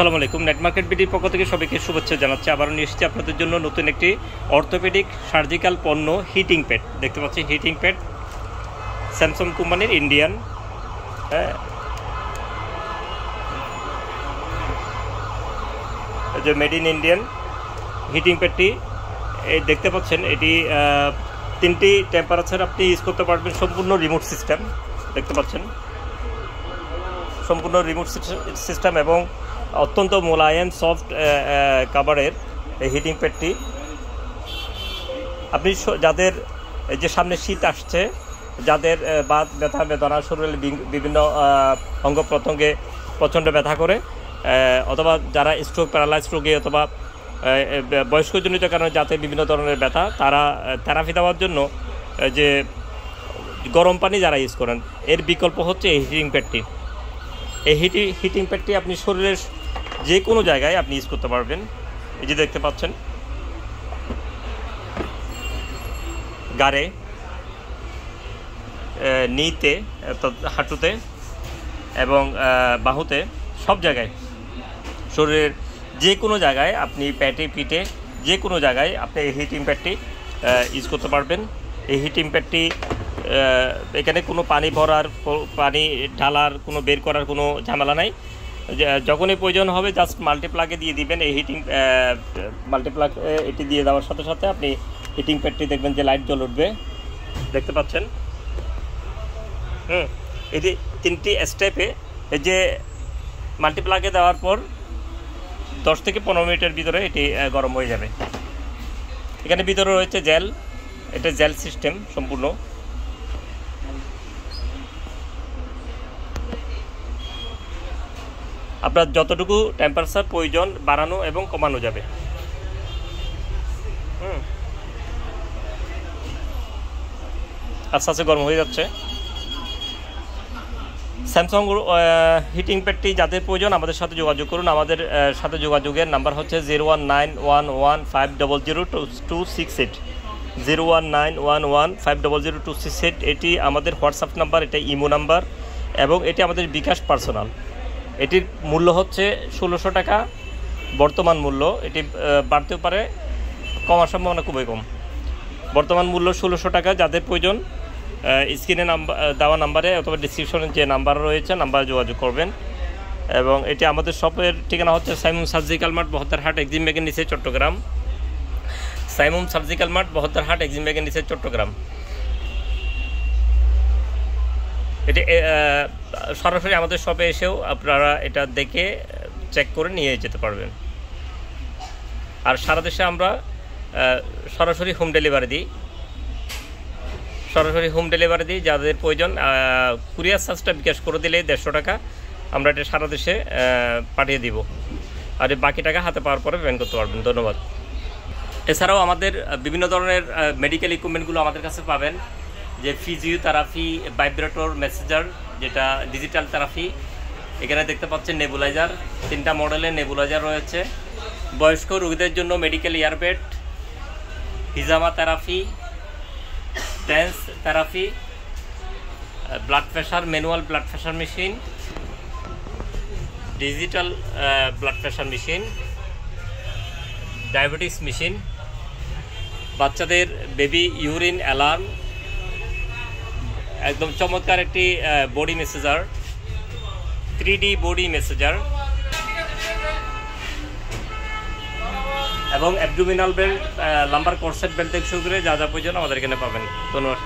আসসালামু আলাইকুম। Net market বিডির পক্ষ থেকে সবাইকে শুভেচ্ছা জানাচ্ছি। আবারও নিয়ে এসেছি আপনাদের জন্য নতুন একটি অর্থোপেডিক সার্জিক্যাল পণ্য হিটিং প্যাড। দেখতে পাচ্ছেন হিটিং প্যাড স্যামসাং কোম্পানির ইন্ডিয়ান, যে মেড ইন ইন্ডিয়ান হিটিং প্যাডটি এই দেখতে পাচ্ছেন। এটি 3টি টেম্পারেচার আপনি ইউজ করতে পারবেন। সম্পূর্ণ রিমোট সিস্টেম দেখতে পাচ্ছেন, সম্পূর্ণ রিমোট সিস্টেম এবং অত্যন্ত মোলায়েম সফট কাভারের এই হিটিং প্যাডটি আপনি যাদের যে সামনে শীত আসছে, যাদের বাত ব্যথা বেদনা, শরীরের বিভিন্ন অঙ্গ প্রত্যঙ্গে প্রচণ্ড ব্যথা করে, অথবা যারা স্ট্রোক প্যারালাইজ রোগী অথবা বয়স্কজনিত কারণে যাতে বিভিন্ন ধরনের ব্যথা, তারা থেরাপি দেওয়ার জন্য যে গরম পানি যারা ইউজ করেন, এর বিকল্প হচ্ছে এই হিটিং প্যাডটি। এই হিটিং প্যাডটি আপনি শরীরের যে কোনো জায়গায় আপনি ইউজ করতে পারবেন। এই যে দেখতে পাচ্ছেন, গাড়ে, নিতে, হাঁটুতে এবং বাহুতে, সব জায়গায়, শরীরের যে কোনো জায়গায় আপনি পেটে পিঠে যে কোনো জায়গায় আপনি এই হিটিং প্যাডটি ইউজ করতে পারবেন। এই হিটিং প্যাডটি এখানে কোনো পানি ভরার, পানি ঢালার, কোনো বের করার কোনো ঝামেলা নাই। যখনই প্রয়োজন হবে জাস্ট মাল্টিপ্লাগে দিয়ে দিবেন। এই হিটিং মাল্টিপ্লাগ এটি দিয়ে দেওয়ার সাথে সাথে আপনি হিটিং প্যাডটি দেখবেন যে লাইট জ্বলে উঠবে, দেখতে পাচ্ছেন। এটি 3টি স্টেপে, এই যে মাল্টিপ্লাগে দেওয়ার পর 10 থেকে 15 মিনিটের ভিতরে এটি গরম হয়ে যাবে। এখানে ভিতরে রয়েছে জেল, এটা জেল সিস্টেম সম্পূর্ণ। আপনার যতটুকু টেম্পারেচার প্রয়োজন বাড়ানো এবং কমানো যাবে। আস্তে আস্তে গরম হয়ে যাচ্ছে। স্যামসাং হিটিং প্যাডটি যাদের প্রয়োজন আমাদের সাথে যোগাযোগ করুন। আমাদের সাথে যোগাযোগের নাম্বার হচ্ছে 019115002268, 019115002268। এটি আমাদের হোয়াটসঅ্যাপ নাম্বার, এটা ইমো নাম্বার এবং এটি আমাদের বিকাশ পার্সোনাল। এটির মূল্য হচ্ছে 1600 টাকা বর্তমান মূল্য। এটি বাড়তেও পারে, কমার সম্ভাবনা খুবই কম। বর্তমান মূল্য 1600 টাকা। যাদের প্রয়োজন স্ক্রিনে দেওয়া নাম্বারে অথবা ডিসক্রিপশনে যে নাম্বার রয়েছে নাম্বারে যোগাযোগ করবেন। এবং এটি আমাদের শপের ঠিকানা হচ্ছে Saimum surgical mart, Bahaddarhat, Exim ব্যাগের নিচে, Chattogram. Saimum surgical mart, Bahaddarhat, Exim ব্যাগের নিচে, চট্টগ্রাম। এটি সরাসরি আমাদের শপে এসেও আপনারা এটা দেখে চেক করে নিয়ে যেতে পারবেন। আর সারা দেশে আমরা সরাসরি হোম ডেলিভারি দিই, যাদের প্রয়োজন কুরিয়ার চার্জটা বিকাশ করে দিলে 150 টাকা আমরা এটা সারা দেশে পাঠিয়ে দিব। আর বাকি টাকা হাতে পাওয়ার পরে পেমেন্ট করতে পারবেন। ধন্যবাদ। এছাড়াও আমাদের বিভিন্ন ধরনের মেডিকেল ইকুইপমেন্টগুলো আমাদের কাছে পাবেন, যে ফিজিওথেরাপি, ভাইব্রেটর, মেসেঞ্জার, যেটা ডিজিটাল থেরাপি। এখানে দেখতে পাচ্ছেন নেবুলাইজার, 3টা মডেলের নেবুলাইজার রয়েছে। বয়স্ক রোগীদের জন্য মেডিকেল ইয়ারবেড, হিজামা therapy, dance therapy, blood pressure, manual blood pressure machine, digital blood pressure machine, diabetes machine, বাচ্চাদের বেবি ইউরিন অ্যালার্ম, একদম চমৎকার একটি body massager, 3D body massager এবং abdominal belt, lumbar corset belt থেকে শুরু করে যা যা প্রয়োজন আমাদের এখানে পাবেন। ধন্যবাদ।